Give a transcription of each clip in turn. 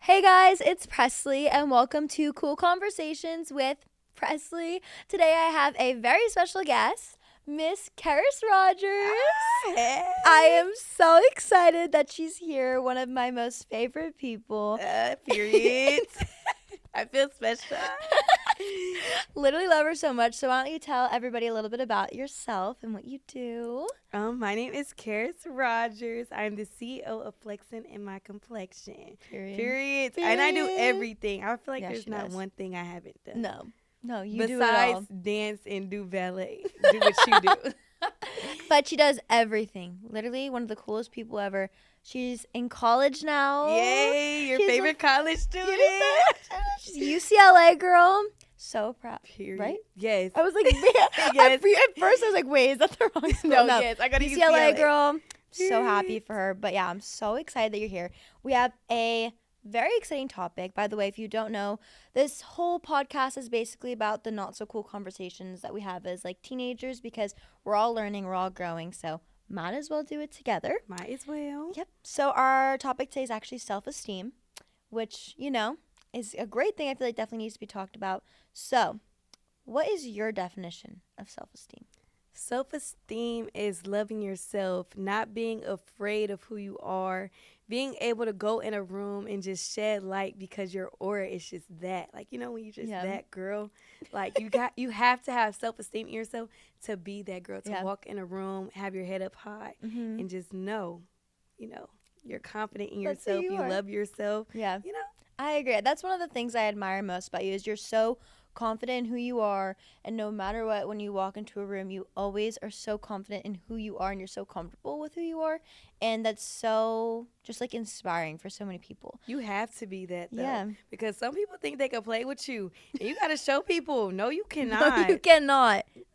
Hey guys, it's Pressley and welcome to Cool Conversations with Pressley. Today I have a very special guest, Miss Kheris Rogers. Hey. I am so excited that she's here, one of my most favorite people. Period. I feel special. Literally love her so much. So why don't you tell everybody a little bit about yourself and what you do? My name is Kheris Rogers. I'm the CEO of Flexing in My Complexion. Period. And I do everything. I feel like there's not one thing I haven't done. No, you do it all. Besides dance and do ballet. Do what you do. But she does everything. Literally one of the coolest people ever. She's in college now. Yay, your favorite college student. She's a UCLA girl. So proud. Period. Right? Yes. I was like, Yes. At first I was like, wait, is that the wrong school? No, yes, I got to UCLA girl. So happy for her. But yeah, I'm so excited that you're here. We have a very exciting topic. By the way, if you don't know, this whole podcast is basically about the not so cool conversations that we have as like teenagers because we're all learning, we're all growing. So might as well do it together. Might as well. Yep. So our topic today is actually self-esteem, which, is a great thing I feel like definitely needs to be talked about. So what is your definition of self-esteem? Self-esteem is loving yourself, not being afraid of who you are, being able to go in a room and just shed light because your aura is just that. Like, when you just that girl, like you have to have self-esteem in yourself to be that girl, to walk in a room, have your head up high and just know, you're confident in yourself, you love yourself. Yeah. I agree. That's one of the things I admire most about you is you're so confident in who you are, and no matter what, when you walk into a room, you always are so confident in who you are and you're so comfortable with who you are, and that's so just like inspiring for so many people. You have to be that though, because some people think they can play with you and you got to show people no you cannot. No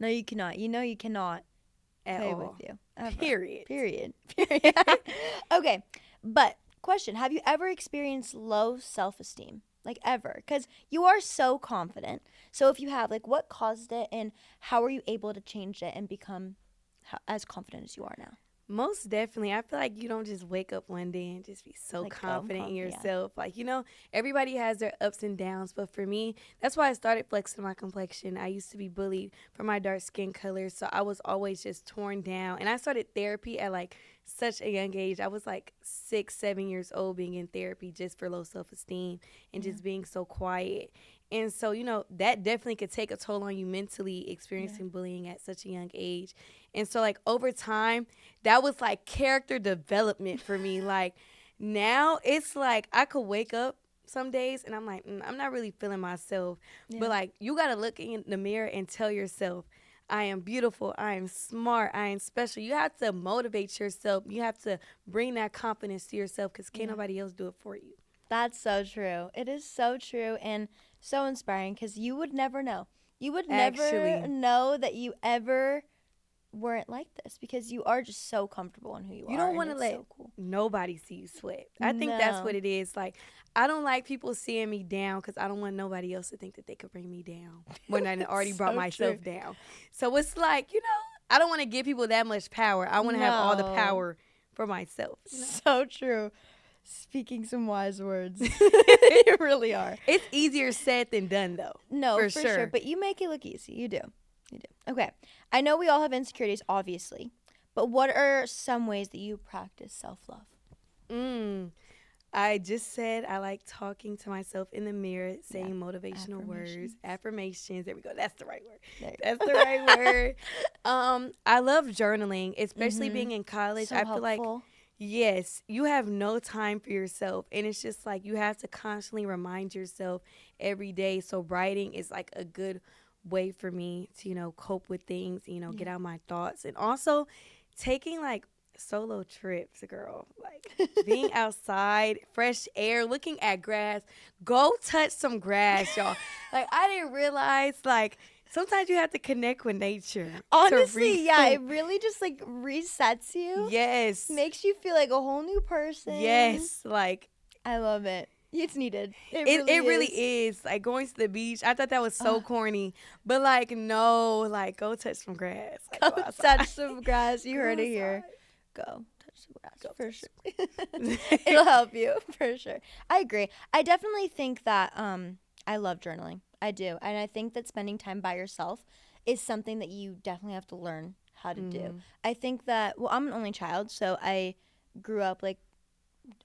you cannot. You cannot at play all with you ever. Period. Okay, but question, have you ever experienced low self-esteem? Like ever? Because you are so confident. So if you have, like, what caused it and how were you able to change it and become as confident as you are now? Most definitely. I feel like you don't just wake up one day and just be so confident in yourself. Yeah. Like, everybody has their ups and downs. But for me, that's why I started flexing my complexion. I used to be bullied for my dark skin color. So I was always just torn down. And I started therapy at like such a young age. I was like 6, 7 years old being in therapy just for low self-esteem and just being so quiet. And so, that definitely could take a toll on you mentally, experiencing bullying at such a young age. And so, like, over time, that was, like, character development for me. Like, now it's, like, I could wake up some days and I'm like, I'm not really feeling myself. Yeah. But, like, you got to look in the mirror and tell yourself, I am beautiful, I am smart, I am special. You have to motivate yourself. You have to bring that confidence to yourself because can't nobody else do it for you. That's so true. It is so true and so inspiring because you would never know. You would never know that you ever weren't like this because you are just so comfortable in who you are. You don't want to let nobody see you sweat. I think that's what it is. Like, I don't like people seeing me down because I don't want nobody else to think that they could bring me down when I already brought myself down. So it's like, I don't want to give people that much power. I want to have all the power for myself. So true. Speaking some wise words. You really are. It's easier said than done, though. No, for sure. But you make it look easy. You do. Okay. I know we all have insecurities, obviously. But what are some ways that you practice self-love? I just said I like talking to myself in the mirror, saying motivational words, affirmations. There we go. That's the right word. That's the right word. I love journaling, especially being in college. So I feel helpful. like, yes, you have no time for yourself. And it's just like you have to constantly remind yourself every day. So writing is like a good way for me to, cope with things, get out my thoughts. And also taking like solo trips, girl, like being outside, fresh air, looking at grass. Go touch some grass, y'all. Like, I didn't realize, like, sometimes you have to connect with nature. Honestly, it really just like resets you. Yes. Makes you feel like a whole new person. Yes. Like, I love it. It's needed. It really is. Like, going to the beach, I thought that was so corny. But, like, no, like, go touch some grass. Like, go touch some grass. You heard it here. Go touch Go for sure. It'll help you for sure. I agree. I definitely think that I love journaling. I do. And I think that spending time by yourself is something that you definitely have to learn how to do. I think that, well, I'm an only child, so I grew up like,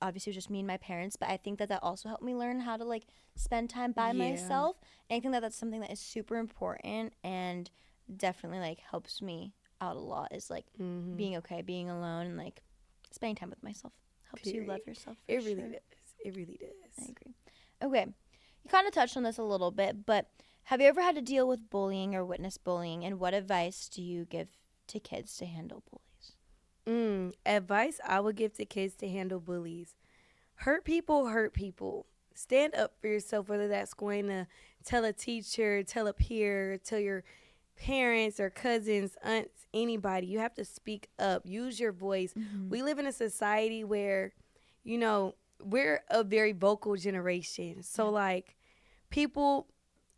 obviously it was just me and my parents, but I think that also helped me learn how to like spend time by myself. And I think that that's something that is super important and definitely like helps me out a lot, is like being okay, being alone, and like spending time with myself helps you love yourself. It really does. It really does. I agree. Okay, you kind of touched on this a little bit, but have you ever had to deal with bullying or witness bullying, and what advice do you give to kids to handle bullies? Advice I would give to kids to handle bullies. Hurt people. Stand up for yourself, whether that's going to tell a teacher, tell a peer, tell your parents or cousins, aunts, anybody. You have to speak up. Use your voice. We live in a society where, you know, we're a very vocal generation. So, like, people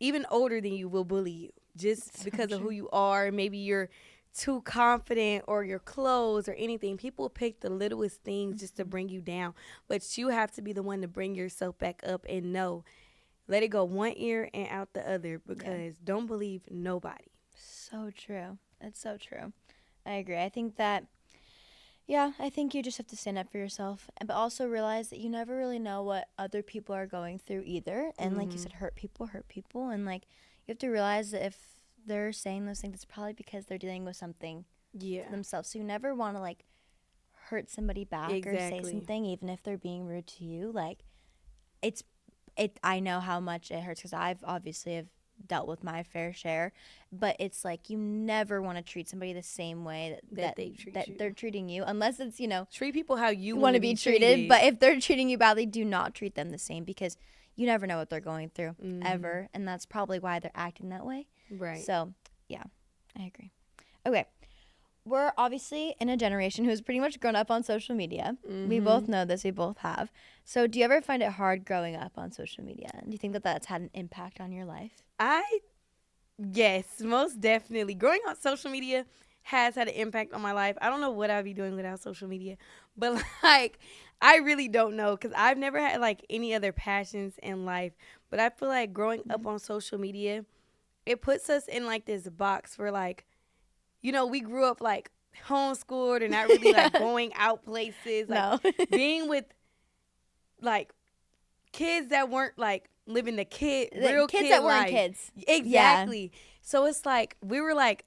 even older than you will bully you just because of who you are. Maybe you're too confident or your clothes or anything. People pick the littlest things just to bring you down, but you have to be the one to bring yourself back up and know, let it go one ear and out the other, because don't believe nobody. So true. It's so true. I agree. I think that, I think you just have to stand up for yourself, but also realize that you never really know what other people are going through either. And like you said, hurt people. And like, you have to realize that if they're saying those things, it's probably because they're dealing with something to themselves. So you never want to like hurt somebody back or say something, even if they're being rude to you. Like, I know how much it hurts because I've obviously have dealt with my fair share, but it's like you never want to treat somebody the same way that they're treating you, unless it's, treat people how you want to be treated. But if they're treating you badly, do not treat them the same, because you never know what they're going through ever, and that's probably why they're acting that way. Right. So yeah, I agree. Okay, we're obviously in a generation who's pretty much grown up on social media. We both know this. We both have. So do you ever find it hard growing up on social media? Do you think that that's had an impact on your life? Yes, most definitely. Growing on social media has had an impact on my life. I don't know what I'd be doing without social media, but like, I really don't know, because I've never had like any other passions in life. But I feel like growing up on social media, it puts us in like this box where, like, we grew up like homeschooled and not really like going out places, like being with like kids that weren't like living the real kids kid that life. weren't kids. Exactly. Yeah. So it's like we were like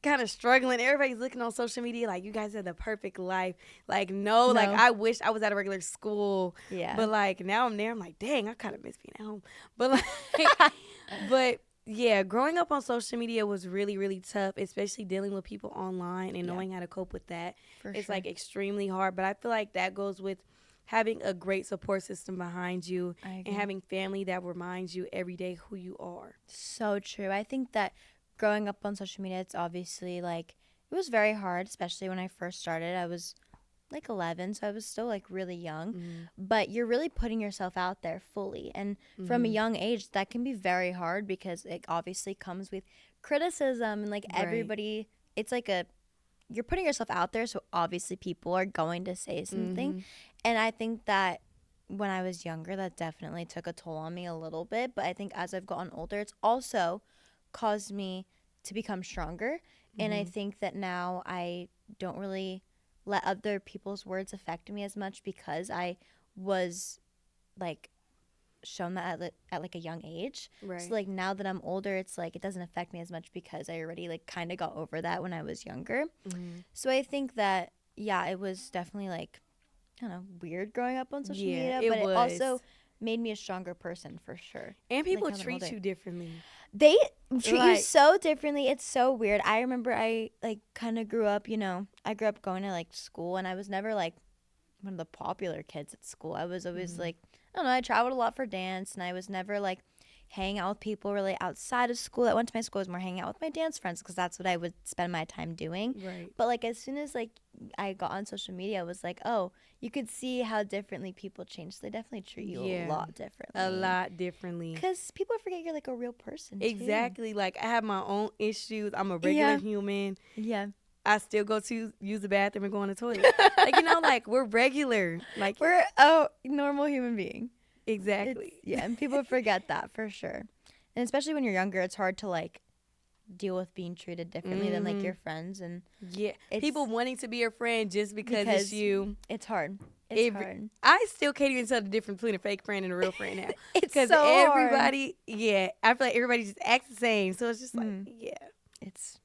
kind of struggling. Everybody's looking on social media like, you guys have the perfect life. Like, no, like I wish I was at a regular school. Yeah. But like now I'm there. I'm like, dang, I kind of miss being at home. But like, but yeah, growing up on social media was really, really tough, especially dealing with people online and knowing how to cope with that. It's like extremely hard. But I feel like that goes with having a great support system behind you and having family that reminds you every day who you are. So true. I think that growing up on social media, it's obviously like, it was very hard, especially when I first started. I was like 11, so I was still like really young, but you're really putting yourself out there fully. And from a young age, that can be very hard, because it obviously comes with criticism and like everybody, it's like you're putting yourself out there, so obviously people are going to say something. And I think that when I was younger, that definitely took a toll on me a little bit. But I think as I've gotten older, it's also caused me to become stronger. And I think that now I don't really let other people's words affect me as much, because I was like shown that at like a young age. Right. So like now that I'm older, it's like it doesn't affect me as much, because I already like kind of got over that when I was younger. So I think that, it was definitely like, I don't know, weird growing up on social media, but it also made me a stronger person for sure. And people treat you differently. They treat you so differently. It's so weird. I remember I like kind of grew up, I grew up going to like school, and I was never like one of the popular kids at school. I was always like, I don't know, I traveled a lot for dance, and I was never like hanging out with people really outside of school that went to my school. I was more hanging out with my dance friends, because that's what I would spend my time doing. Right. But like as soon as like I got on social media, I was like, oh, you could see how differently people change. They definitely treat you a lot differently. A lot differently. Because people forget you're like a real person. Exactly. Too. Like I have my own issues. I'm a regular human. Yeah. I still go to use the bathroom and go on the toilet. Like, you know, like, we're regular. Like, we're a normal human being. Exactly. Yeah, and people forget that for sure. And especially when you're younger, it's hard to like deal with being treated differently than like your friends. And yeah, people wanting to be your friend just because it's you. It's hard. It's hard. I still can't even tell the difference between a fake friend and a real friend now. It's so everybody, hard. Yeah, I feel like everybody just acts the same. So it's just like, yeah. It's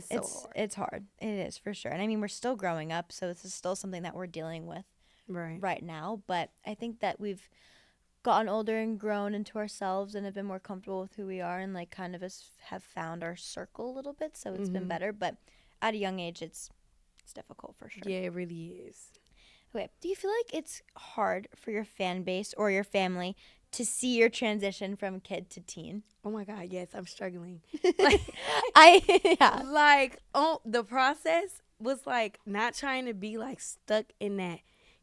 so hard. It's hard. It is for sure. And I mean, we're still growing up, so this is still something that we're dealing with right now. But I think that we've gotten older and grown into ourselves and have been more comfortable with who we are and like kind of have found our circle a little bit. So it's been better. But at a young age, it's difficult for sure. Yeah, it really is. Okay. Do you feel like it's hard for your fan base or your family to see your transition from kid to teen? Oh my God, yes, I'm struggling. Like, the process was like not trying to be like stuck in that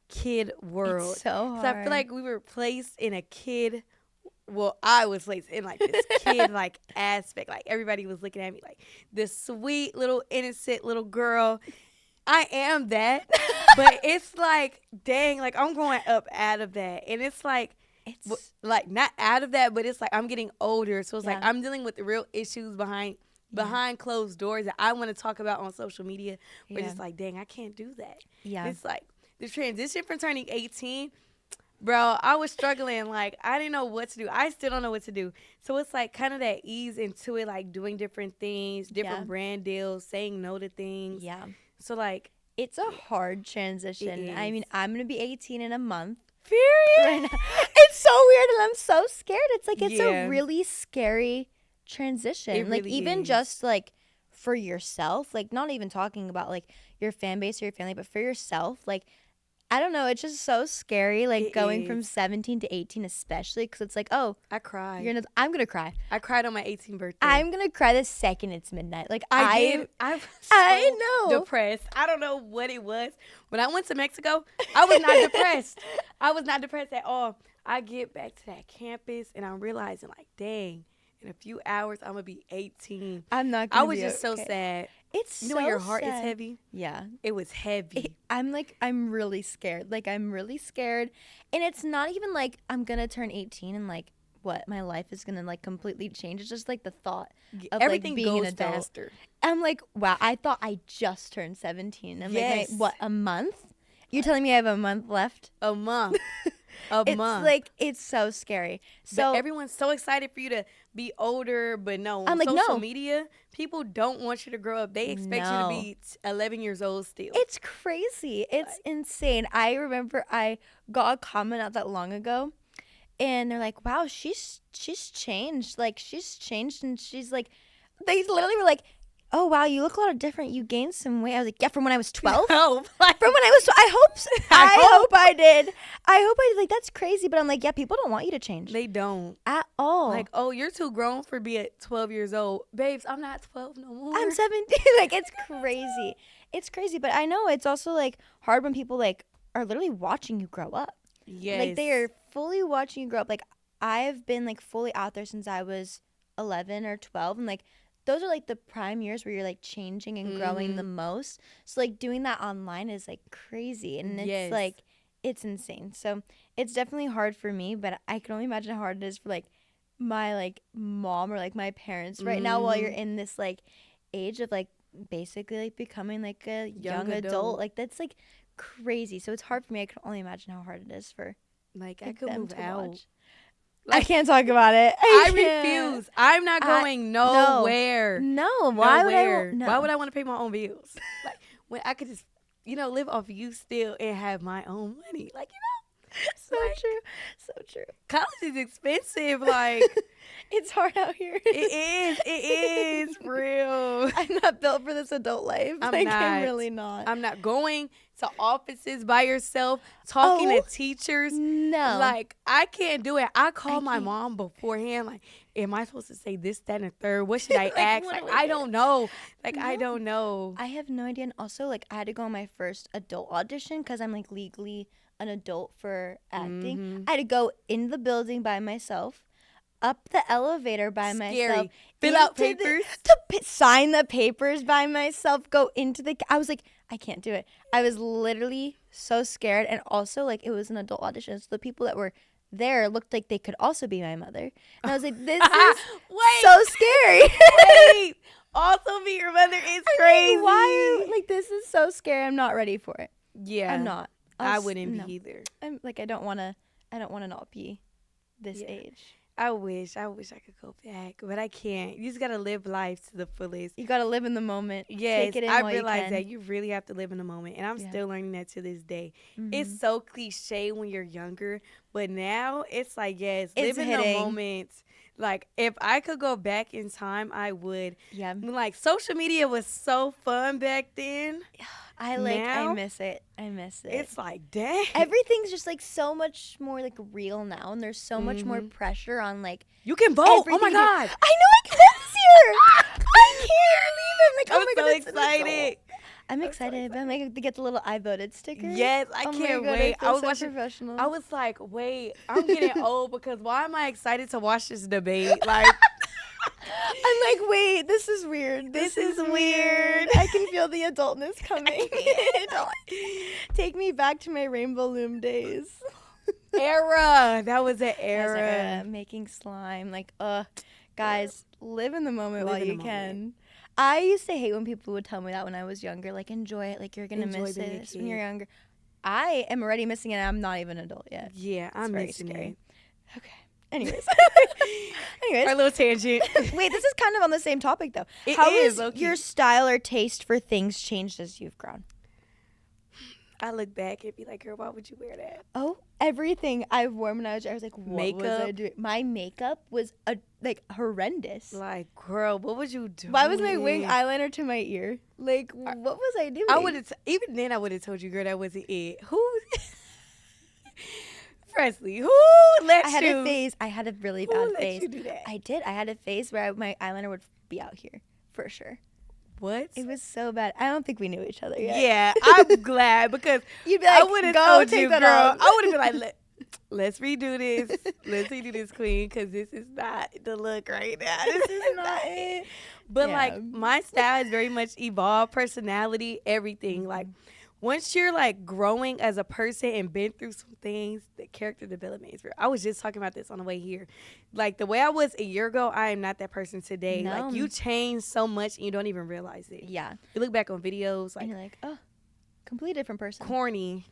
kid world. It's so hard. So I feel like we were placed in a kid. Well, I was placed in like this kid like aspect. Like everybody was looking at me like this sweet little innocent little girl. I am that, but it's like, dang, like I'm growing up out of that, and it's like like not out of that, but it's like I'm getting older, so it's like I'm dealing with the real issues behind closed doors that I want to talk about on social media. But it's like, dang, I can't do that. Yeah, it's like the transition from turning 18. Bro, I was struggling. Like, I didn't know what to do. I still don't know what to do. So it's like kind of that ease into it, like doing different things, different brand deals, saying no to things. Yeah. So, like, it's a hard transition. I mean, I'm going to be 18 in a month. Period. Right now. It's so weird, and I'm so scared. It's like, it's a really scary transition. It like, really even is. Just, like, for yourself, like, not even talking about, like, your fan base or your family, but for yourself, like, I don't know. It's just so scary, like, going from 17 to 18, especially, because it's like, oh. I cried. I'm going to cry. I cried on my 18th birthday. I'm going to cry the second it's midnight. Like, I was so depressed. I don't know what it was. When I went to Mexico, I was not depressed. I was not depressed at all. I get back to that campus, and I'm realizing, like, dang, in a few hours, I'm going to be 18. I'm not going to I was just so sad. It's you know, when your heart is heavy. Yeah, it was heavy. I'm really scared. Like, I'm really scared, and it's not even like I'm gonna turn 18 and like what my life is gonna like completely change. It's just like the thought of everything like being goes an adult. Faster. I'm like, wow, I thought I just turned 17. I'm like, what, a month? You're telling me I have a month left? A month. It's like, it's so scary. So but everyone's so excited for you to be older, but no, on I'm like, social media, people don't want you to grow up. They expect you to be 11 years old still. It's crazy. It's insane. I remember I got a comment not that long ago, and they're like, wow, she's changed. Like, she's changed, and she's like, they literally were like, oh, wow, you look a lot different. You gained some weight. I was like, yeah, from when I was 12? No, from when I was 12. I hope I did. Like, that's crazy. But I'm like, yeah, people don't want you to change. They don't. At all. Like, oh, you're too grown for being 12 years old. Babes, I'm not 12 no more. I'm 17. Like, it's crazy. It's crazy. But I know it's also, like, hard when people, like, are literally watching you grow up. Yes. Like, they are fully watching you grow up. Like, I've been, like, fully out there since I was 11 or 12. And, like, those are like the prime years where you're like changing and growing the most. So like doing that online is like crazy, and it's like, it's insane. So it's definitely hard for me, but I can only imagine how hard it is for like my like mom or like my parents right now, while you're in this like age of like basically like becoming like a young adult. Like, that's like crazy. So it's hard for me. I can only imagine how hard it is for like I could move out. Watch. Like, I can't talk about it. I refuse. I'm not going nowhere. No. Why would I? No. Why would I want to pay my own bills? Like, when I could just, live off you still and have my own money. Like, So true. So true. College is expensive. Like, it's hard out here. It is for real. I'm not built for this adult life. I'm really not. I'm not going to offices by yourself, talking to teachers. No. Like, I can't do it. I call my mom beforehand. Like, am I supposed to say this, that, and the third? What should I ask? Like, I don't know. Like, I don't know. I have no idea. And also, like, I had to go on my first adult audition because I'm, like, legally an adult for acting. I had to go in the building by myself. up the elevator by myself. Fill out papers. Sign the papers by myself. Go into the... I was like, I can't do it. I was literally so scared. And also, like, it was an adult audition. So the people that were there looked like they could also be my mother. And I was like, this is so scary. Wait. Also be your mother is crazy. Why? Like, this is so scary. I'm not ready for it. Yeah. I'm not. I wouldn't be either. I'm like, I don't want to not be this age. I wish I could go back, but I can't. You just gotta live life to the fullest. You gotta live in the moment. Yes, take it in I while realize you can. that you really have to live in the moment, and I'm still learning that to this day. Mm-hmm. It's so cliche when you're younger, but now it's like, yes, it's live in the moment. Like, if I could go back in time, I would. Yeah. Like, social media was so fun back then. I miss it. I miss it. It's like, dang. Everything's just like so much more like real now, and there's so much more pressure on like you can vote. Oh my God. I know I can vote this year. I can't believe it. Like, I'm oh my so God, excited. I'm excited. I'm like to get the little I voted sticker. Yes, I can't wait. I was so professional. I was like, wait, I'm getting old because why am I excited to watch this debate? Like, I'm like, wait, this is weird. This is weird. I can feel the adultness coming. Take me back to my Rainbow Loom days. Era. That was an era. Making slime. Like, guys, live in the moment while you can. I used to hate when people would tell me that when I was younger. Like, enjoy it. Like, you're going to miss this when you're younger. I am already missing it. I'm not even an adult yet. Yeah, I'm missing it. Okay. Anyways. Our little tangent. Wait, this is kind of on the same topic, though. How is your style or taste for things changed as you've grown? I look back and be like, girl, why would you wear that? Oh, everything I've worn when I was like, what was I doing? My makeup was horrendous. Like, girl, what was you doing? Why was my wing eyeliner to my ear? Like, what was I doing? I would have even then I would have told you, girl, that wasn't it. Who? Presley, who let you? I had a phase. I had a really bad phase. Who let you do that? I did. I had a phase where my eyeliner would be out here for sure. What? It was so bad. I don't think we knew each other yet. Yeah, I'm glad because you'd be like, I would have told you, girl. Off. I would have been like, let's redo this. Let's redo this, queen, because this is not the look right now. This is not it. But like, my style has very much evolved, personality, everything. Like, once you're like growing as a person and been through some things, the character development is real. I was just talking about this on the way here. Like, the way I was a year ago, I am not that person today. No. Like, you change so much and you don't even realize it. Yeah. You look back on videos, like, and you're like, oh, completely different person. Corny.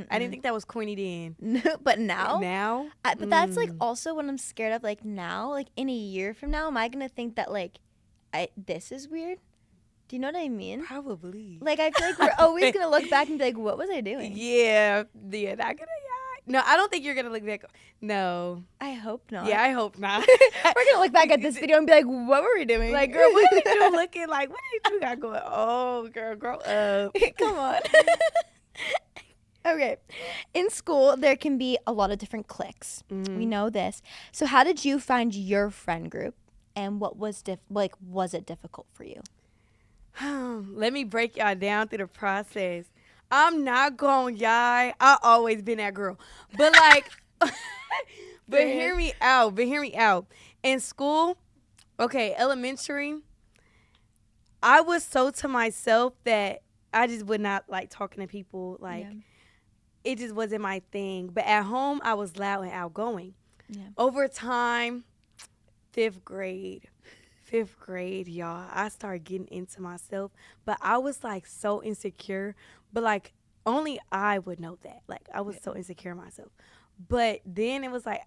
I didn't think that was corny then. No, but now? Now? But that's like also what I'm scared of. Like, now, like in a year from now, am I going to think that like, this is weird? Do you know what I mean? Probably. Like, I feel like we're always going to look back and be like, what was I doing? Yeah. Yeah, not gonna, no, I don't think you're going to look back. No. I hope not. Yeah, I hope not. We're going to look back at this video and be like, what were we doing? Like, girl, what did you looking like? What did you got going? Oh, girl, grow up. Come on. Okay. In school, there can be a lot of different cliques. We know this. So how did you find your friend group? And what was was it difficult for you? Let me break y'all down through the process. I'm not going, y'all. I always been that girl. But like, but hear me out. In school, okay, elementary, I was so to myself that I just would not like talking to people. Like, it just wasn't my thing. But at home, I was loud and outgoing. Yeah. Over time, fifth grade, y'all, I started getting into myself. But I was like so insecure. But like, only I would know that. Like, I was so insecure in myself. But then it was like,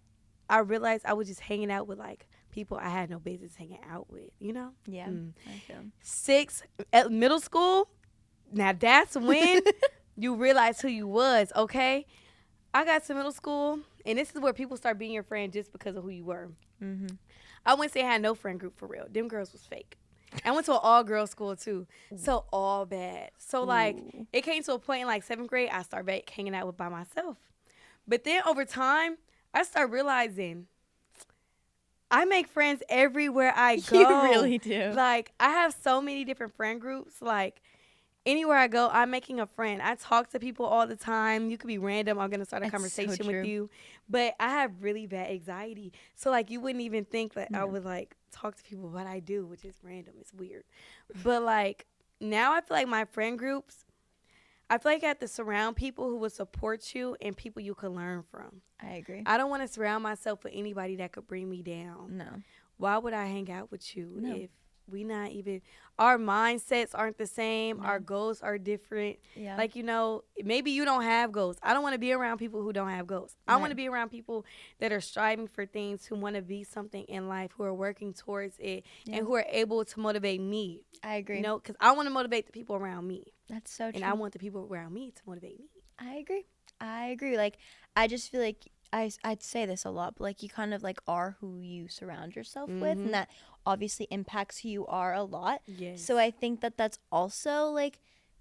I realized I was just hanging out with like people I had no business hanging out with, you know? Yeah. I feel. 6, at middle school, now that's when you realize who you was, okay? I got to middle school, and this is where people start being your friend just because of who you were. Mm-hmm. I wouldn't say I had no friend group for real. Them girls was fake. I went to an all-girls school, too. So all bad. So, like, it came to a point in, like, 7th grade, I started back hanging out by myself. But then over time, I started realizing I make friends everywhere I go. You really do. Like, I have so many different friend groups. Like, anywhere I go, I'm making a friend. I talk to people all the time. You could be random. I'm going to start a It's so conversation true. with you. But I have really bad anxiety. So, like, you wouldn't even think that I would, like, talk to people, but I do, which is random. It's weird. But, like, now I feel like my friend groups, I feel like I have to surround people who will support you and people you can learn from. I agree. I don't want to surround myself with anybody that could bring me down. No. Why would I hang out with you No. if we not even, our mindsets aren't the same, No. our goals are different. Yeah. Like, you know, maybe you don't have goals. I don't want to be around people who don't have goals. I want to be around people that are striving for things, who want to be something in life, who are working towards it, and who are able to motivate me. I agree. You know, because I want to motivate the people around me. That's so true. And I want the people around me to motivate me. I agree. Like, I just feel like I'd say this a lot, but like you kind of like are who you surround yourself with, and that obviously impacts who you are a lot. Yes. So I think that that's also like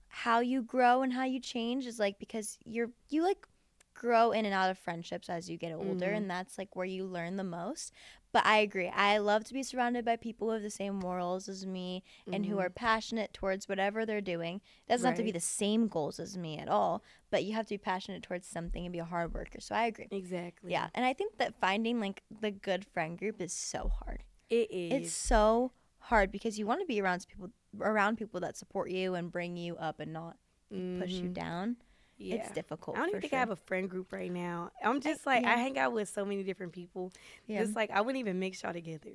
how you grow and how you change is like because you like grow in and out of friendships as you get older, and that's like where you learn the most. But I agree. I love to be surrounded by people with the same morals as me and who are passionate towards whatever they're doing. It doesn't have to be the same goals as me at all, but you have to be passionate towards something and be a hard worker. So I agree. Exactly. Yeah. And I think that finding like the good friend group is so hard. It is. It's so hard because you want to be around people that support you and bring you up and not push you down. Yeah. It's difficult. I don't even think I have a friend group right now. I'm just like, I hang out with so many different people. Yeah. It's like, I wouldn't even mix y'all together.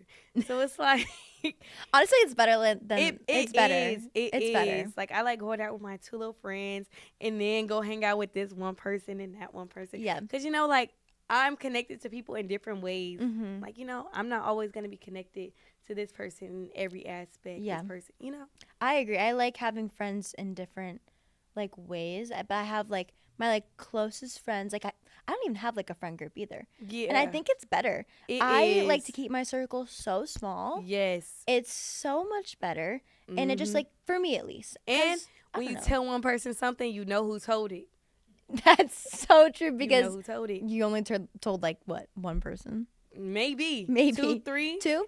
So it's like. Honestly, it's better than. It's better. It's better. Like, I like going out with my two little friends and then go hang out with this one person and that one person. Yeah. Because, you know, like, I'm connected to people in different ways. Like, you know, I'm not always going to be connected to this person in every aspect. Yeah. This person, you know. I agree. I like having friends in different like ways, but I have like my like closest friends, like I don't even have like a friend group either. Yeah. And I think it's better. I like to keep my circle so small. Yes. It's so much better. And it just like, for me at least. And when you tell one person something, you know who told it. That's so true because you know who told it. You only told like what, one person? Maybe 2, 3. 2?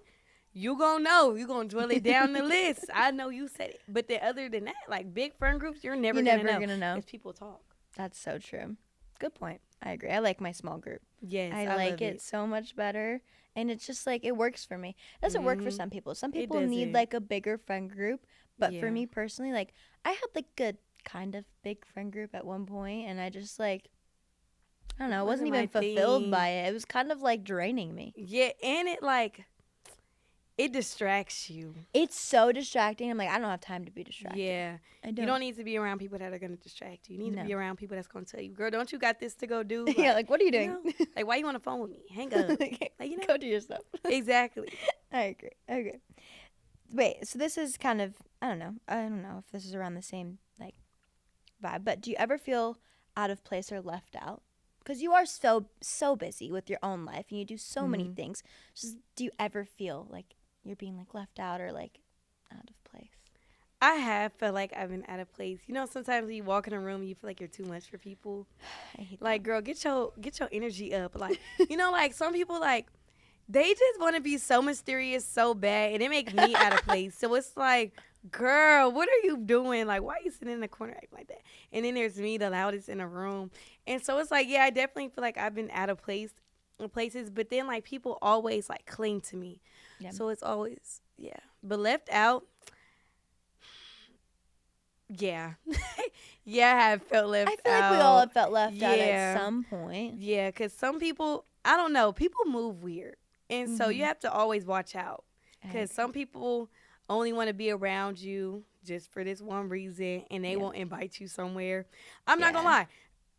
You gonna know. You gonna drill it down the list. I know you said it. But then other than that, like big friend groups, you're never gonna know. Because people talk. That's so true. Good point. I agree. I like my small group. Yes, I like it so much better. And it's just like, it works for me. It doesn't work for some people. Some people need like a bigger friend group. But for me personally, like I had like a kind of big friend group at one point. And I just like, I don't know, I wasn't even fulfilled by it. It was kind of like draining me. Yeah, and it like, it distracts you. It's so distracting. I'm like, I don't have time to be distracted. Yeah. I don't. You don't need to be around people that are going to distract you. You need to be around people that's going to tell you, girl, don't you got this to go do? Like, yeah, like, what are you doing? You know, like, why you on the phone with me? Hang up. Like, you know? Go do your stuff. Exactly. I agree. Wait, so this is kind of, I don't know if this is around the same, like, vibe, but do you ever feel out of place or left out? Because you are so busy with your own life and you do so many things. Just, do you ever feel like you're being like left out or like out of place? I have felt like I've been out of place. You know, sometimes when you walk in a room, you feel like you're too much for people. I hate like, that. Girl, get your energy up. Like, you know, like some people like they just want to be so mysterious so bad, and it makes me out of place. So it's like, girl, what are you doing? Like, why are you sitting in the corner acting like that? And then there's me, the loudest in the room, and so it's like, yeah, I definitely feel like I've been out of place in places, but then like people always like cling to me. Yeah. So it's always, yeah. But left out, yeah. Yeah, I have felt left out. I feel like we all have felt left out at some point. Yeah, because some people, I don't know, people move weird. And so you have to always watch out. Because some people only want to be around you just for this one reason, and they won't invite you somewhere. I'm not going to lie.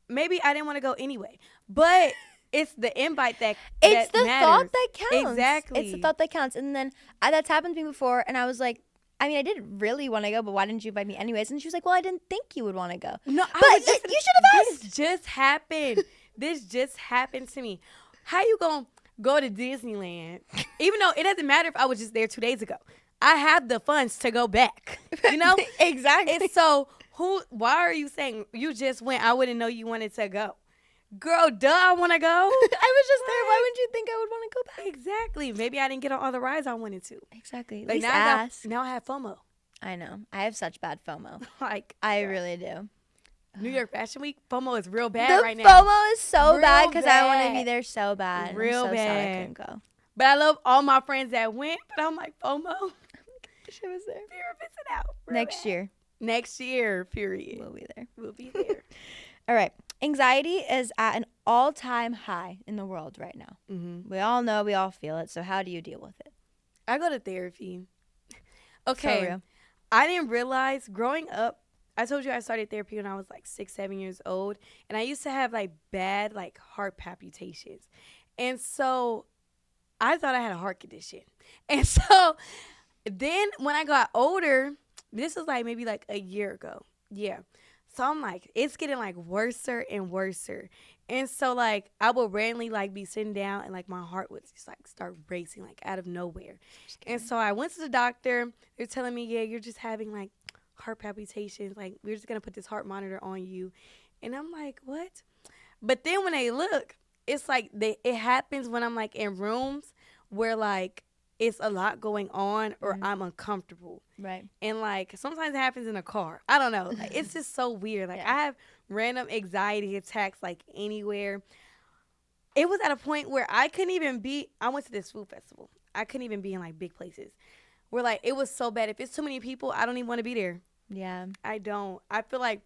Maybe I didn't want to go anyway. But it's the invite that it's the matters. Thought that counts. Exactly. It's the thought that counts. And then that's happened to me before, and I was like, I mean, I didn't really want to go, but why didn't you invite me anyways? And she was like, well, I didn't think you would want to go. No, but you should have asked. This just happened. This just happened to me. How you going to go to Disneyland? Even though it doesn't matter if I was just there 2 days ago. I have the funds to go back. You know? Exactly. And so, why are you saying you just went? I wouldn't know you wanted to go. Girl, duh, I want to go. I was just there. Why wouldn't you think I would want to go back? Exactly. Maybe I didn't get on all the rides I wanted to. Exactly. Like now I have FOMO. I know. I have such bad FOMO. Like, I really do. New York Fashion Week, FOMO is real bad right now. FOMO is so real bad because I want to be there so bad. Real I'm so sad I bad. couldn't go. But I love all my friends that went, but I'm like, FOMO. She was there. Fear of missing out. Next year. Next year, period. We'll be there. We'll be there. All right. Anxiety is at an all-time high in the world right now. Mm-hmm. We all know, we all feel it. So how do you deal with it? I go to therapy. Okay. So real. I didn't realize growing up, I told you I started therapy when I was like 6, 7 years old. And I used to have like bad like heart palpitations. And so I thought I had a heart condition. And so then when I got older, this was like maybe like a year ago. Yeah. So I'm like, it's getting like worser and worser. And so like I would randomly like be sitting down and like my heart would just like start racing like out of nowhere. And so I went to the doctor. They're telling me, yeah, you're just having like heart palpitations. Like we're just going to put this heart monitor on you. And I'm like, what? But then when they look, it's like it happens when I'm like in rooms where like it's a lot going on or I'm uncomfortable. Right. And like sometimes it happens in a car. I don't know. Like, it's just so weird. Like I have random anxiety attacks like anywhere. It was at a point where I couldn't even be. I went to this food festival. I couldn't even be in like big places. Where like it was so bad. If it's too many people, I don't even want to be there. Yeah. I don't. I feel like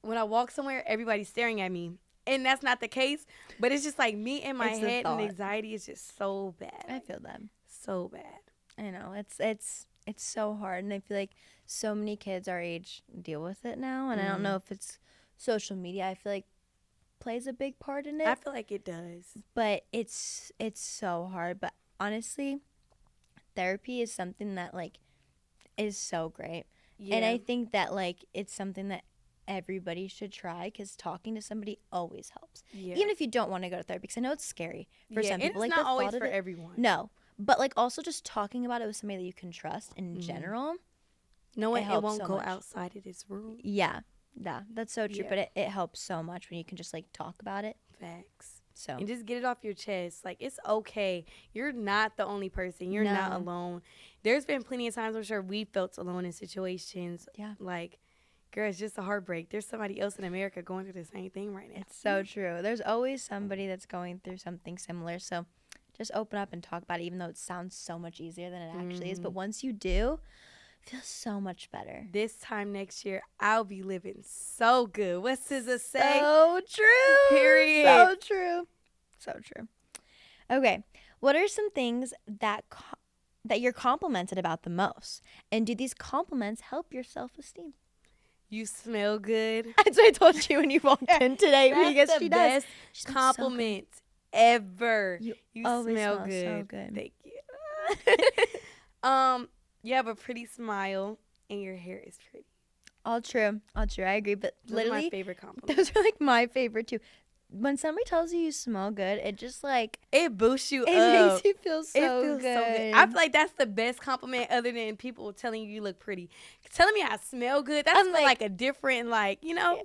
when I walk somewhere, everybody's staring at me. And that's not the case, but it's just like me in my head, and anxiety is just so bad. I feel that. So bad. I know. It's so hard, and I feel like so many kids our age deal with it now, and I don't know if it's social media. I feel like plays a big part in it. I feel like it does. But it's so hard, but honestly, therapy is something that like is so great. Yeah. And I think that like it's something that everybody should try because talking to somebody always helps. Yeah. Even if you don't want to go to therapy, because I know it's scary for some people. It's like not always for everyone. No, but like also just talking about it with somebody that you can trust in general. Knowing it won't go outside of this room. Yeah, that's so true. But it helps so much when you can just like talk about it. Facts. So and just get it off your chest. Like it's okay. You're not the only person. You're not alone. There's been plenty of times I'm sure we felt alone in situations. Yeah. Like, girl, it's just a heartbreak. There's somebody else in America going through the same thing right now. It's so true. There's always somebody that's going through something similar. So just open up and talk about it, even though it sounds so much easier than it actually is. But once you do, it feels so much better. This time next year, I'll be living so good. What's SZA say? So true. Period. So true. So true. Okay. What are some things that you're complimented about the most? And do these compliments help your self-esteem? You smell good. That's what I told you when you walked in today. That's the best compliment ever. You smell good. So good. Thank you. You have a pretty smile and your hair is pretty. All true. I agree. But literally, my favorite compliment. Those are like my favorite too. When somebody tells you smell good, it just like it boosts you up. It makes you feel so good. I feel like that's the best compliment other than people telling you look pretty. Telling me I smell good, that's like a different Yeah,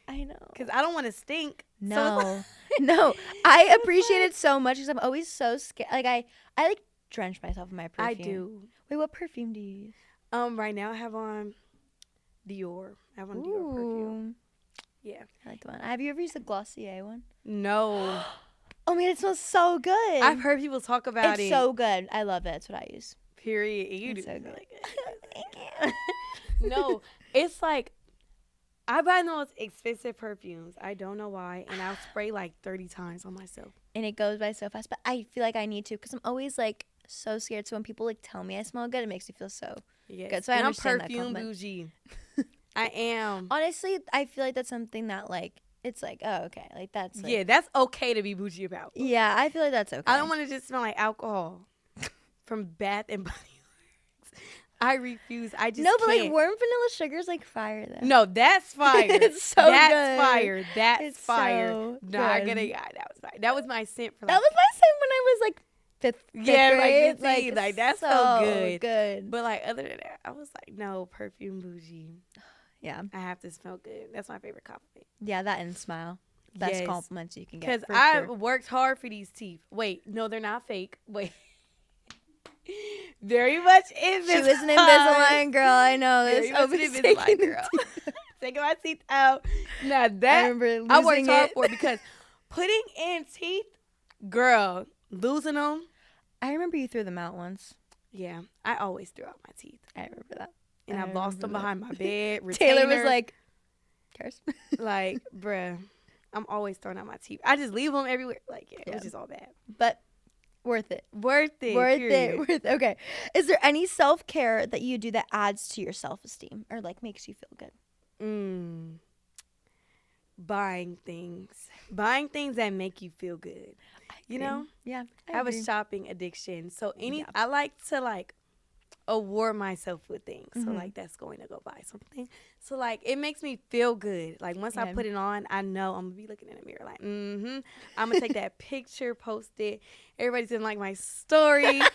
I know. Because I don't want to stink. No. No. I appreciate it so much because I'm always so scared. Like I like drench myself in my perfume. I do. Wait, what perfume do you use? Right now I have on Dior. I have on Dior perfume. Yeah. I like the one. Have you ever used the Glossier one? No. Oh man, it smells so good. I've heard people talk about it. It's so good. I love it. That's what I use. Period. You do. So good. Thank you. No, it's like I buy the most expensive perfumes. I don't know why, and I'll spray like 30 times on myself. And it goes by so fast, but I feel like I need to because I'm always like so scared. So when people like tell me I smell good, it makes me feel so good. So I understand I'm perfume bougie. I am. Honestly, I feel like that's something that like it's like, oh, okay, like that's like, that's okay to be bougie about. Yeah, I feel like that's okay. I don't want to just smell like alcohol from Bath and Body Works. I refuse. I just but like warm vanilla sugar is like fire though. No, that's fire. It's so that's good. Fire. That's it's fire. So no, I gotta. Yeah, that was fire. That was my scent for. Like, that was my scent when I was like fifth grade. Like that's so good. But like other than that, I was like, no, perfume bougie. Yeah, I have to smell good. That's my favorite compliment. Yeah, that and smile. Best compliments you can get. Because I worked hard for these teeth. Wait, no, they're not fake. Wait. Very much Invisalign. She was an Invisalign girl. I know. Very much an Invisalign girl. Taking my teeth out. Now that I worked hard for it because putting in teeth, girl, losing them. I remember you threw them out once. Yeah, I always threw out my teeth. I remember that. And I've lost them behind my bed. Taylor was like, Kheris. Like, bruh, I'm always throwing out my teeth. I just leave them everywhere. Like, yeah, it was just all bad. But worth it. Worth it. Okay. Is there any self-care that you do that adds to your self-esteem or like makes you feel good? Buying things that make you feel good. You know? Yeah. I have a shopping addiction. So I like to award myself with things. So like that's going to go buy something. So like it makes me feel good. Like once I put it on, I know I'm gonna be looking in the mirror like, I'm gonna take that picture, post it. Everybody's gonna like my story. You know?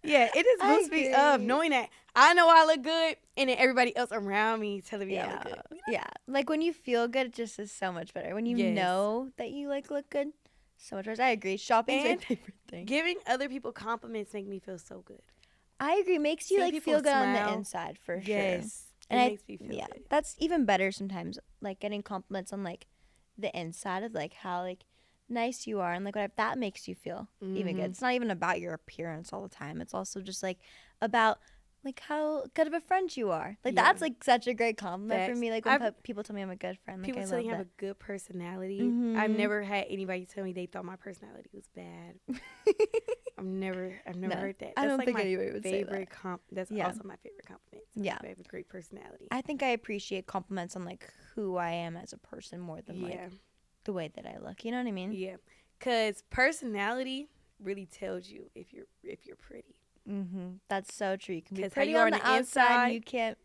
Yeah, it just boosts me up knowing that I know I look good and then everybody else around me telling me I look good. You know? Yeah. Like when you feel good, it just is so much better. When you know that you like look good, so much better. I agree. Shopping's my favorite thing. Giving other people compliments make me feel so good. I agree. Makes you like feel good on the inside for sure. Yes. And it makes me feel good. That's even better sometimes. Like getting compliments on like the inside of like how like nice you are and like whatever, that makes you feel even good. It's not even about your appearance all the time. It's also just like about like how good of a friend you are. Like that's like such a great compliment for me. Like when people tell me I'm a good friend. People like, tell you I have a good personality. I've never had anybody tell me they thought my personality was bad. I've never heard that. That's I don't like think my anybody would say favorite that. That's also my favorite compliment. I have a great personality. I think I appreciate compliments on like who I am as a person more than like the way that I look. You know what I mean? Yeah. Cause personality really tells you if you're pretty. That's so true. You can be pretty on the outside. You can't.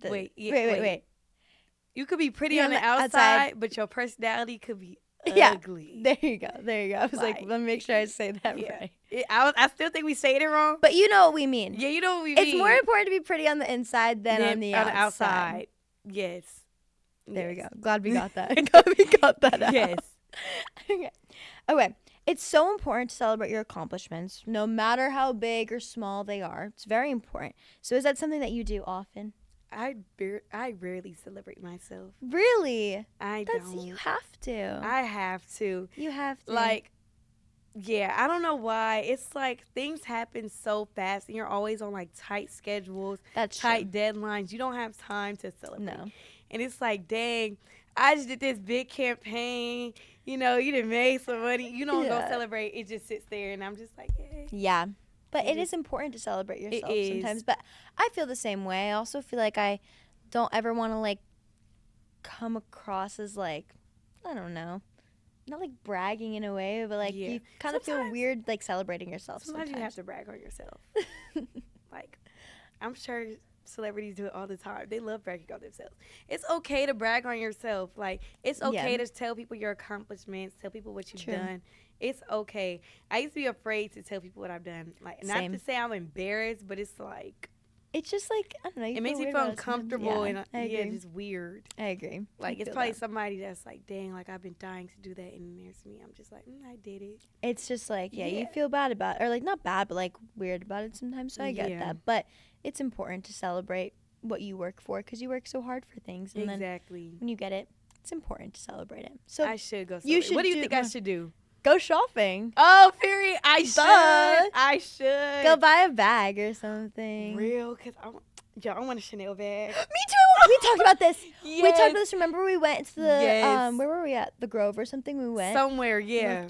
Wait. You could be pretty on the outside, but your personality could be ugly. There you go. I was like, let me make sure I say that right. I still think we say it wrong. But you know what we mean. Yeah, you know what we mean. It's more important to be pretty on the inside than on the outside. Yes. There we go. Glad we got that. Glad we got that out. Yes. Okay. It's so important to celebrate your accomplishments, no matter how big or small they are. It's very important. So is that something that you do often? I rarely celebrate myself. Really? I don't. You have to. I have to. You have to. Like, yeah, I don't know why. It's like things happen so fast and you're always on like tight schedules, tight deadlines. You don't have time to celebrate. No. And it's like, dang, I just did this big campaign. You know, you done made some money. You don't go celebrate. It just sits there, and I'm just like, hey. Yeah. But it is important to celebrate yourself sometimes. But I feel the same way. I also feel like I don't ever want to, like, come across as, like, I don't know, not, like, bragging in a way, but, like, you kind of feel weird, like, celebrating yourself sometimes. You have to brag on yourself. Like, I'm sure celebrities do it all the time. They love bragging on themselves. It's okay to brag on yourself. Like, it's okay to tell people your accomplishments, tell people what you've done. It's okay. I used to be afraid to tell people what I've done. Like, not to say I'm embarrassed, but it's like, it's just like, I don't know. It makes me feel uncomfortable and just weird. I agree. Like, it's probably somebody that's like, dang, like I've been dying to do that, and there's me. I'm just like, I did it. It's just like, you feel bad about it, or like not bad, but like weird about it sometimes. So I get that, but it's important to celebrate what you work for because you work so hard for things, and then when you get it, it's important to celebrate it. So I should go celebrate. What do you think I should do? Go shopping. Oh, period. I should. Go buy a bag or something. Real, because I want a Chanel bag. Me too. We talked about this. Yes. We talked about this. Remember we went to the, where were we at? The Grove or something? We went. Somewhere, yeah.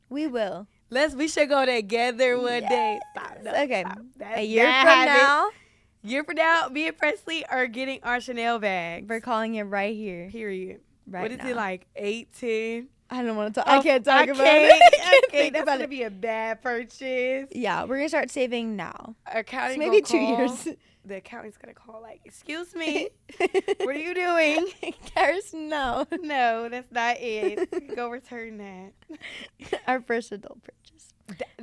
We will. We should go together one day. Okay. Stop. A year from now, me and Pressley are getting our Chanel bags. We're calling it right here. Period. What is it, like 8, 10? I don't want to talk. I can't talk about it. I can't think about it. That's going to be a bad purchase. Yeah, we're going to start saving now. Accounting maybe 2 years. The accountant's going to call like, excuse me, what are you doing? Kheris, no. No, that's not it. Go return that. Our first adult purchase.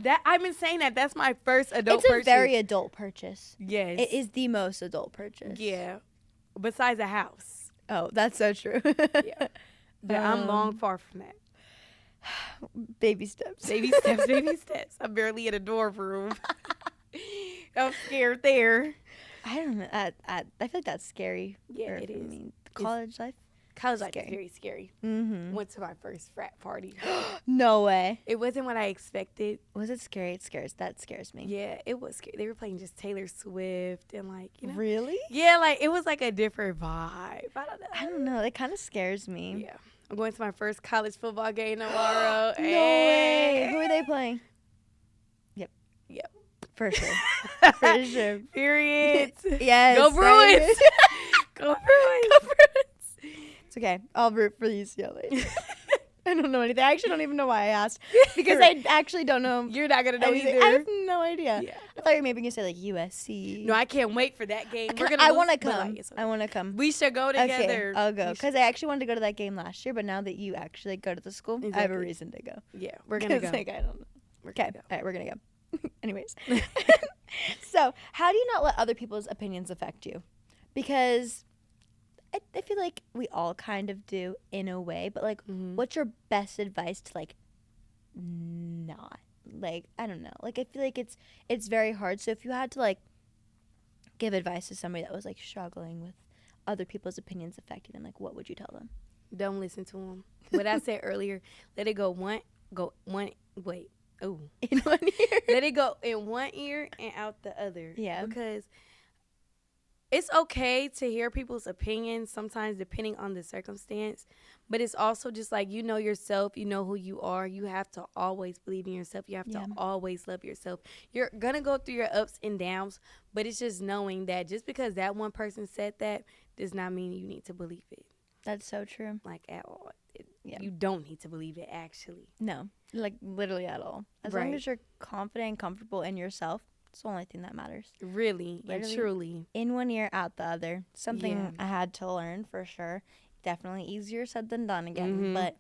That I've been saying that. That's my first adult purchase. It's a very adult purchase. Yes. It is the most adult purchase. Yeah. Besides a house. Oh, that's so true. Yeah. I'm long far from that. Baby steps. Baby steps, baby steps. I'm barely in a dorm room. I'm scared there. I don't know. I feel like that's scary. Yeah, it is. I mean, college life. College life is very scary. Mm-hmm. Went to my first frat party. No way. It wasn't what I expected. Was it scary? That scares me. Yeah, it was scary. They were playing just Taylor Swift and like, you know. Really? Yeah, like it was like a different vibe. I don't know. It kind of scares me. Yeah. I'm going to my first college football game tomorrow. No way. Who are they playing? Yep. For sure. For sure. Period. Yes. Go Bruins. Go Bruins. Go Bruins. It's okay. I'll root for the UCLA. I don't know anything. I actually don't even know why I asked. Because I actually don't know. You're not going to know either. I have no idea. Yeah. I thought you were maybe going to say like USC. No, I can't wait for that game. I want to come. Like, okay. I want to come. We should go together. Okay, I'll go. Because I actually wanted to go to that game last year, but now that you actually go to the school, exactly. I have a reason to go. Yeah, we're going to go. Like, I don't know. Okay. All right, we're going to go. Anyways. So, how do you not let other people's opinions affect you? Because I feel like we all kind of do in a way, but like, what's your best advice to like not? Like, I don't know. Like, I feel like it's very hard. So if you had to like give advice to somebody that was like struggling with other people's opinions affecting them, like what would you tell them? Don't listen to them. What I said earlier, let it go one, wait. Oh, in one ear. Let it go in one ear and out the other. Yeah. Because it's okay to hear people's opinions sometimes depending on the circumstance. But it's also just like, you know yourself. You know who you are. You have to always believe in yourself. You have to always love yourself. You're going to go through your ups and downs. But it's just knowing that just because that one person said that does not mean you need to believe it. That's so true. Like at all. You don't need to believe it actually. No. Like literally at all. As long as you're confident and comfortable in yourself, it's the only thing that matters. Really and truly. In one ear, out the other. Something I had to learn for sure. Definitely easier said than done again. But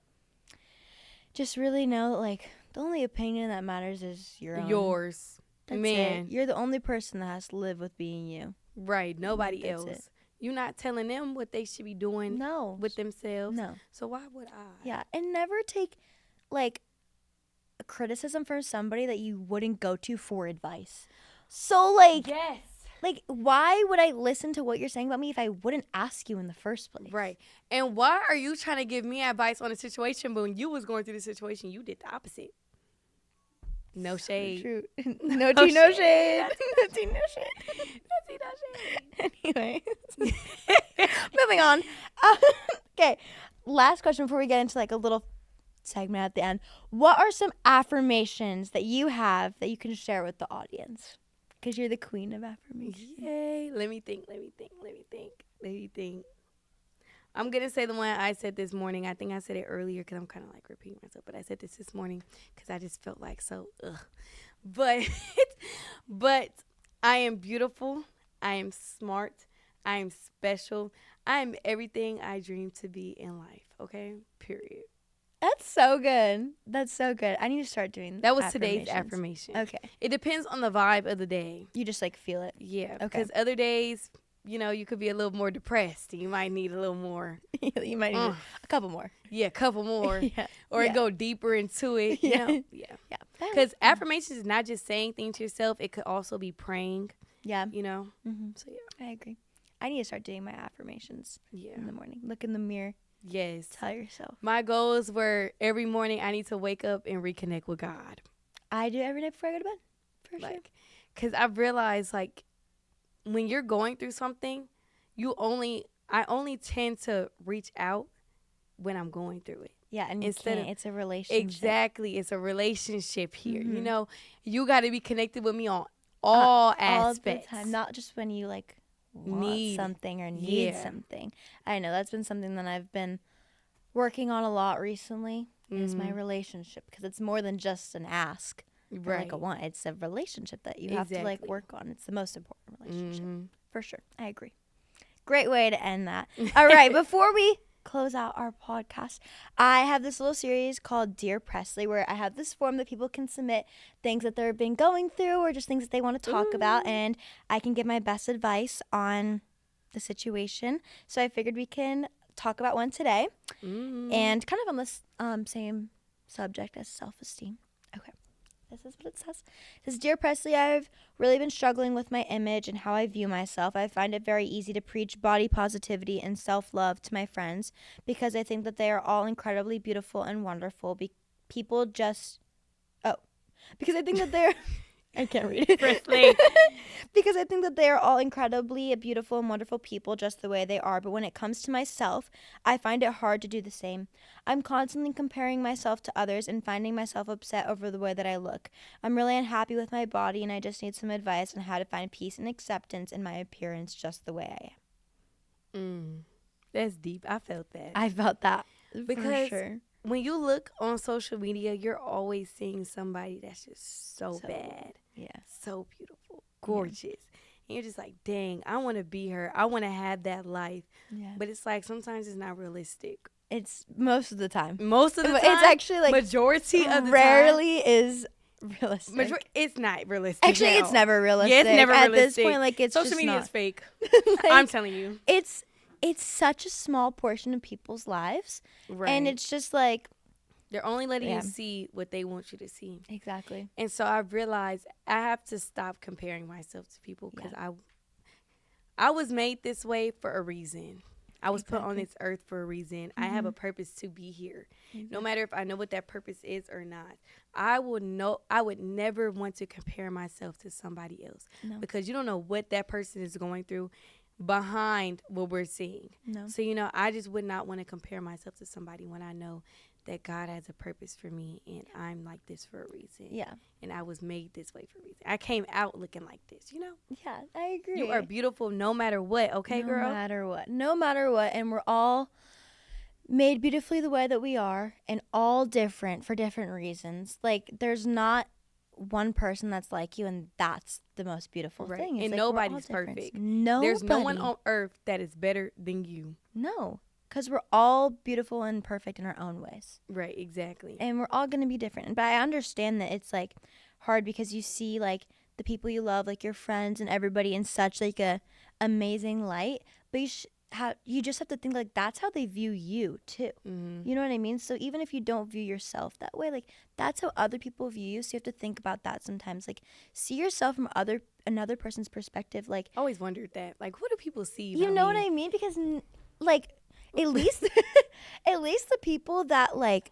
just really know that, like, the only opinion that matters is your own. Yours. That's Man. it. You're the only person that has to live with being you. Right. Nobody else. It. You're not telling them what they should be doing with themselves. No. So why would I? Yeah. And never take, like, a criticism from somebody that you wouldn't go to for advice. So, like, like, why would I listen to what you're saying about me if I wouldn't ask you in the first place? Right. And why are you trying to give me advice on a situation, but when you was going through the situation, you did the opposite? No shade. True. No tea, no shade. No tea, no shade. No tea, no shade. Anyways. Moving on. Okay. Last question before we get into like a little segment at the end. What are some affirmations that you have that you can share with the audience? Because you're the queen of affirmations. Yay. Let me think. I'm going to say the one I said this morning. I think I said it earlier because I'm kind of like repeating myself. But I said this morning because I just felt like so, But I am beautiful. I am smart. I am special. I am everything I dream to be in life. Okay? Period. That's so good. That's so good. I need to start doing that. Was today's affirmation. Okay. It depends on the vibe of the day. You just like feel it. Yeah. Okay. Because other days, you know, you could be a little more depressed. You might need a little more. You might need a couple more. Yeah, a couple more. Or go deeper into it. You know? Yeah. Because affirmations is not just saying things to yourself. It could also be praying. Yeah. You know? Mm-hmm. So, yeah. I agree. I need to start doing my affirmations in the morning. Look in the mirror. Yes. Tell yourself. My goals were every morning I need to wake up and reconnect with God. I do every night before I go to bed. For sure. Because I've realized, like, when you're going through something, I only tend to reach out when I'm going through it. Yeah, and it's a relationship. Exactly. It's a relationship here. Mm-hmm. You know, you got to be connected with me on all aspects. All the time. Not just when you, like, want something or need something. I know that's been something that I've been working on a lot recently is my relationship, because it's more than just an ask or like a want. It's a relationship that you have to like work on. It's the most important relationship for sure. I agree. Great way to end that. All right, before we close out our podcast, I have this little series called Dear Pressley, where I have this form that people can submit things that they've been going through or just things that they want to talk about, and I can give my best advice on the situation. So I figured we can talk about one today, and kind of on this same subject as self-esteem. Okay. This is what it says. It says, Dear Pressley, I've really been struggling with my image and how I view myself. I find it very easy to preach body positivity and self-love to my friends because I think that they are all incredibly beautiful and wonderful. People just... Oh. Because I think that they're... I can't read it. Because I think that they are all incredibly beautiful and wonderful people just the way they are. But when it comes to myself, I find it hard to do the same. I'm constantly comparing myself to others and finding myself upset over the way that I look. I'm really unhappy with my body, and I just need some advice on how to find peace and acceptance in my appearance just the way I am. That's deep. I felt that. I felt that. Because for sure. When you look on social media, you're always seeing somebody that's just so bad. Yeah. So beautiful. Gorgeous. Yeah. And you're just like, dang, I want to be her. I want to have that life. Yeah. But it's like sometimes it's not realistic. It's most of the time. Most of the time. It's actually like majority of the rarely time. Is realistic. It's not realistic. Actually, it's never realistic. Yeah, it's never At realistic. This point, like it's social just media not. Is fake. Like, I'm telling you. It's such a small portion of people's lives. Right. And it's just like they're only letting you see what they want you to see. Exactly. And so I've realized I have to stop comparing myself to people because I was made this way for a reason. I was put on this earth for a reason. Mm-hmm. I have a purpose to be here. Mm-hmm. No matter if I know what that purpose is or not. I would never want to compare myself to somebody else. No. Because you don't know what that person is going through behind what we're seeing. No. So, I just would not want to compare myself to somebody when I know that God has a purpose for me and I'm like this for a reason. Yeah. And I was made this way for a reason. I came out looking like this, Yeah, I agree. You are beautiful no matter what, okay, girl? No matter what. No matter what. And we're all made beautifully the way that we are and all different for different reasons. Like, there's not one person that's like you and that's the most beautiful thing. It's and like nobody's perfect. Nobody. There's no one on earth that is better than you. No. Because we're all beautiful and perfect in our own ways. Right, exactly. And we're all going to be different. But I understand that it's, like, hard because you see, like, the people you love, like your friends and everybody in such, like, a amazing light. But you just have to think, like, that's how they view you, too. Mm-hmm. You know what I mean? So even if you don't view yourself that way, like, that's how other people view you. So you have to think about that sometimes. Like, see yourself from another person's perspective. Like, I always wondered that. Like, what do people see about You know what I mean? Because, like... At least the people that like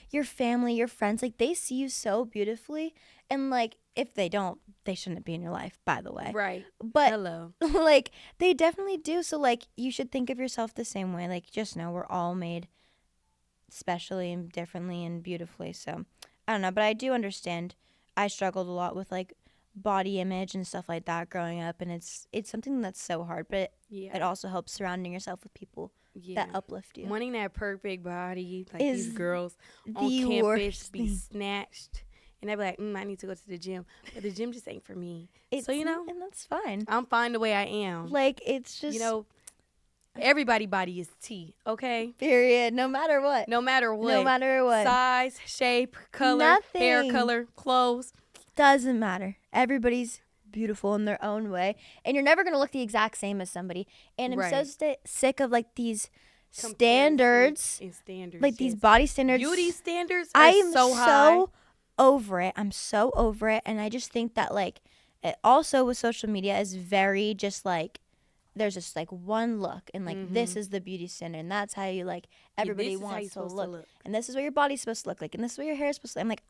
your family, your friends, like they see you so beautifully, and like if they don't, they shouldn't be in your life, by the way. Right. But hello. Like they definitely do. So like you should think of yourself the same way. Like just know we're all made specially and differently and beautifully. So I don't know, but I do understand. I struggled a lot with like body image and stuff like that growing up, and it's something that's so hard, but it also helps surrounding yourself with people that uplift you. Wanting that perfect body, like these girls on campus be snatched, and they be like, I need to go to the gym, but the gym just ain't for me. So and that's fine. I'm fine the way I am. Like it's just everybody body is T, okay? Period. No matter what. Size, shape, color, hair color, clothes. Doesn't matter. Everybody's beautiful in their own way, and you're never gonna look the exact same as somebody. And I'm so sick of like these standards, like these body standards, beauty standards. I'm so over it. I'm so over it, and I just think that like it also with social media is very just like there's just like one look, and like this is the beauty standard, and that's how you like everybody wants to look, and this is what your body's supposed to look like, and this is what your hair is supposed to. I'm like.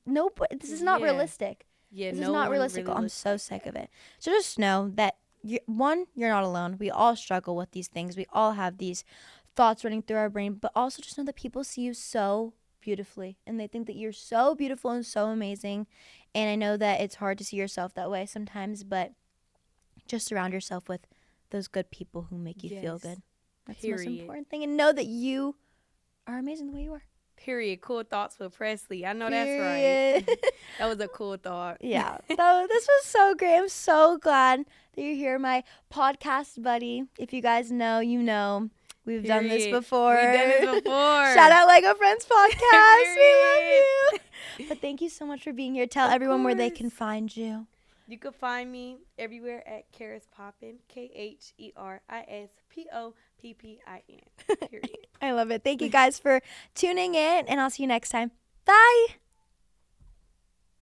No, but this is not realistic. Yeah, this is not realistic. I'm so sick of it. So just know that, you're not alone. We all struggle with these things. We all have these thoughts running through our brain. But also just know that people see you so beautifully. And they think that you're so beautiful and so amazing. And I know that it's hard to see yourself that way sometimes. But just surround yourself with those good people who make you feel good. That's the most important thing. And know that you are amazing the way you are. Period. Cool thoughts with Pressley. I know that's right. That was a cool thought. Yeah. So this was so great. I'm so glad that you're here, my podcast buddy. If you guys know, you know. We've done this before. Shout out Lego Friends Podcast. We love you. But thank you so much for being here. Tell everyone where they can find you. You can find me everywhere at Kheris Poppin, KherisPoppin. Period. I love it. Thank you guys for tuning in, and I'll see you next time. Bye.